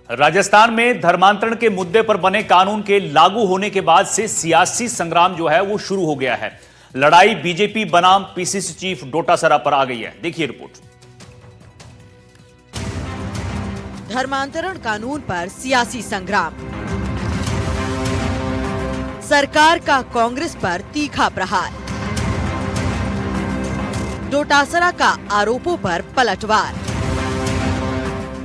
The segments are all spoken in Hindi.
राजस्थान में धर्मांतरण के मुद्दे पर बने कानून के लागू होने के बाद से सियासी संग्राम जो है वो शुरू हो गया है। लड़ाई बीजेपी बनाम पीसीसी चीफ डोटासरा पर आ गई है। देखिए रिपोर्ट। धर्मांतरण कानून पर सियासी संग्राम, सरकार का कांग्रेस पर तीखा प्रहार, डोटासरा का आरोपों पर पलटवार।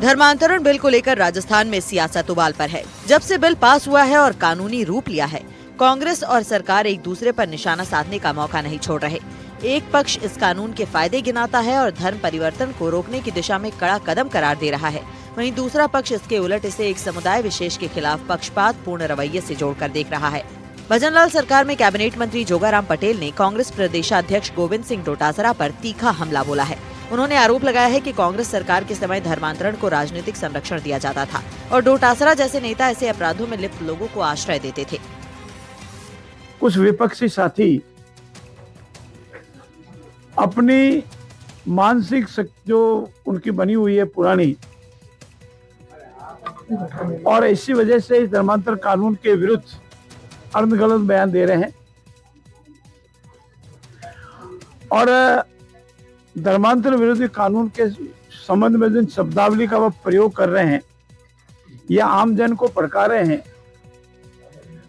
धर्मांतरण बिल को लेकर राजस्थान में सियासत उबाल पर है। जब से बिल पास हुआ है और कानूनी रूप लिया है, कांग्रेस और सरकार एक दूसरे पर निशाना साधने का मौका नहीं छोड़ रहे। एक पक्ष इस कानून के फायदे गिनाता है और धर्म परिवर्तन को रोकने की दिशा में कड़ा कदम करार दे रहा है। वहीं दूसरा पक्ष इसके उलट इसे एक समुदाय विशेष के खिलाफ पक्षपात पूर्ण रवैये से जोड़कर देख रहा है। भजनलाल सरकार में कैबिनेट मंत्री जोगाराम पटेल ने कांग्रेस प्रदेशाध्यक्ष गोविंद सिंह डोटासरा पर तीखा हमला बोला है। उन्होंने आरोप लगाया है कि कांग्रेस सरकार के समय धर्मांतरण को राजनीतिक संरक्षण दिया जाता था और डोटासरा जैसे नेता ऐसे अपराधों में लिप्त लोगों को आश्रय देते थे। कुछ विपक्षी साथी अपनी मानसिक जो उनकी बनी हुई है पुरानी, और इसी वजह से इस धर्मांतरण कानून के विरुद्ध अर्धगलत बयान दे रहे हैं और धर्मांतरण विरोधी कानून के संबंध में जिन शब्दावली का वह प्रयोग कर रहे हैं या आम जन को भड़का रहे हैं,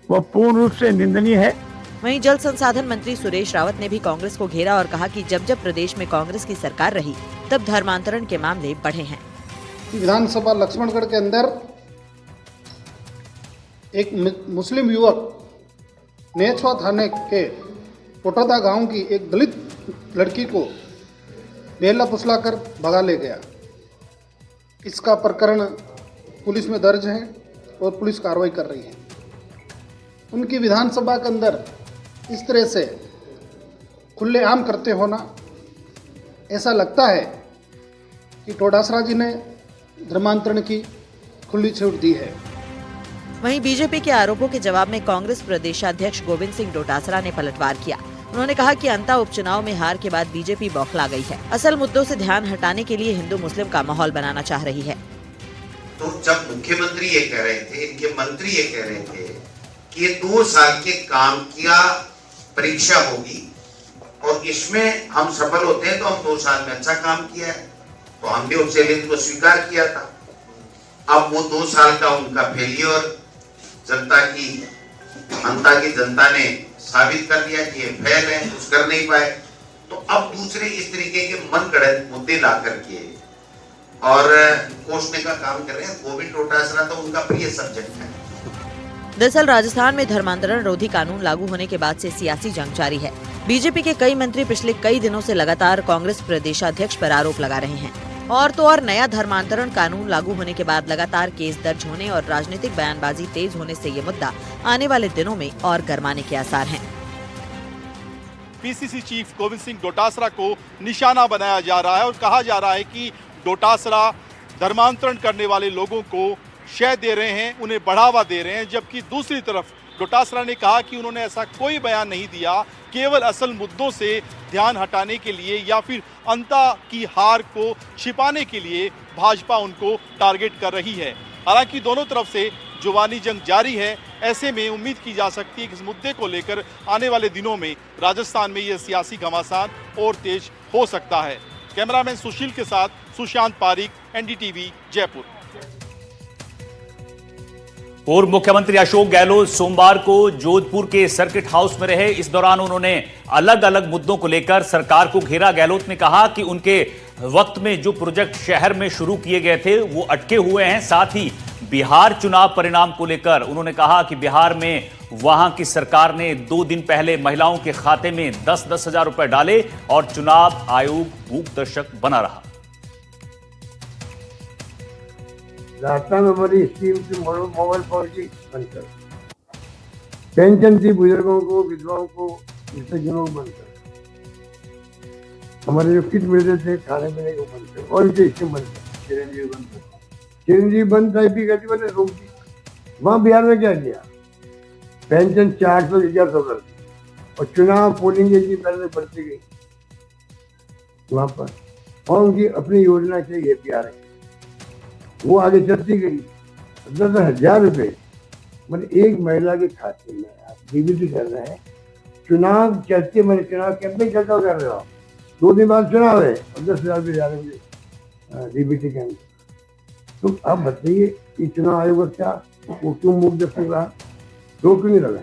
वह पूर्ण रूप से निंदनीय है। वहीं जल संसाधन मंत्री सुरेश रावत ने भी कांग्रेस को घेरा और कहा कि जब जब प्रदेश में कांग्रेस की सरकार रही तब धर्मांतरण के मामले बढ़े हैं। विधानसभा लक्ष्मणगढ़ के अंदर एक मुस्लिम युवक नेछवा थाने के पोटादा गांव की एक दलित लड़की को बेला फुसलाकर भगा ले गया। इसका प्रकरण पुलिस में दर्ज है और पुलिस कार्रवाई कर रही है। उनकी विधानसभा के अंदर इस तरह से खुलेआम करते होना, ऐसा लगता है कि डोटासरा जी ने धर्मांतरण की खुली छूट दी है। वहीं बीजेपी के आरोपों के जवाब में कांग्रेस प्रदेशाध्यक्ष गोविंद सिंह डोटासरा ने पलटवार किया। उन्होंने कहा कि अंता उपचुनाव में हार के बाद बीजेपी बौखला गई है। असल मुद्दों से ध्यान हटाने के लिए हिंदू मुस्लिम का माहौल बनाना चाह रही है। तो जब मुख्यमंत्री ये कह रहे थे, इनके मंत्री ये कह रहे थे कि ये 2 साल के काम की परीक्षा होगी और इसमें हम सफल होते हैं तो हम 2 साल में अच्छा काम किया है, तो हमने उस चैलेंज को स्वीकार किया था। अब वो 2 साल का उनका फेलियर जनता ने साबित कर दिया कि ये फेल है, कुछ कर नहीं पाए। तो अब दूसरे इस तरीके के मनगढ़ंत मुद्दे ला करके और कोसने का काम कर रहे हैं। गोविंद डोटासरा तो उनका प्रिय सब्जेक्ट है। दरअसल राजस्थान में धर्मांतरण रोधी कानून लागू होने के बाद से सियासी जंग जारी है। बीजेपी के कई मंत्री पिछले कई दिनों से लगातार कांग्रेस प्रदेशाध्यक्ष पर आरोप लगा रहे हैं। और तो और नया धर्मांतरण कानून लागू होने के बाद लगातार केस दर्ज होने और राजनीतिक बयानबाजी तेज होने से ये मुद्दा आने वाले दिनों में और गरमाने के आसार हैं। पीसीसी चीफ गोविंद सिंह डोटासरा को निशाना बनाया जा रहा है और कहा जा रहा है कि डोटासरा धर्मांतरण करने वाले लोगों को शय दे रहे हैं, उन्हें बढ़ावा दे रहे हैं। जबकि दूसरी तरफ डोटासरा ने कहा कि उन्होंने ऐसा कोई बयान नहीं दिया, केवल असल मुद्दों से ध्यान हटाने के लिए या फिर अंता की हार को छिपाने के लिए भाजपा उनको टारगेट कर रही है। हालांकि दोनों तरफ से जुबानी जंग जारी है। ऐसे में उम्मीद की जा सकती है कि इस मुद्दे को लेकर आने वाले दिनों में राजस्थान में यह सियासी घमासान और तेज हो सकता है। कैमरामैन सुशील के साथ सुशांत पारीक, एनडीटीवी, जयपुर। पूर्व मुख्यमंत्री अशोक गहलोत सोमवार को जोधपुर के सर्किट हाउस में रहे। इस दौरान उन्होंने अलग अलग मुद्दों को लेकर सरकार को घेरा। गहलोत ने कहा कि उनके वक्त में जो प्रोजेक्ट शहर में शुरू किए गए थे वो अटके हुए हैं। साथ ही बिहार चुनाव परिणाम को लेकर उन्होंने कहा कि बिहार में वहां की सरकार ने 2 दिन पहले महिलाओं के खाते में 10-10 हजार रुपए डाले और चुनाव आयोग मूक दर्शक बना रहा। राजस्थान में हमारी स्कीम थी मोबाइल फोन की बनकर, पेंशन थी बुजुर्गों को, विधवाओं को, विसर्जनों को बनकर, हमारे जो किट मिलते थे खाने पीने को बनकर, और भी स्कीम बनकर, चिरंजीवी बंद था, गति मैंने रोक दी। वहाँ बिहार में क्या किया, पेंशन 400 कर दी और चुनाव पोलिंग की पहले बढ़ती गई वहाँ पर, और उनकी अपनी योजना से ये बिहार है वो आगे चलती गई। 10,000 रुपए मतलब एक महिला के खाते में आप डीबीटी कर रहे हैं। चुनाव चलते मैंने चुनाव कैंपेन चलता कर रहे हो आप, 2 दिन बाद चुनाव है और 10,000 रुपये जा रहे मुझे डीबीटी के अंदर। तो आप बताइए कि चुनाव आयोग का क्या वो क्यों मुख दर्शक रहा, तो क्यों नहीं लगा?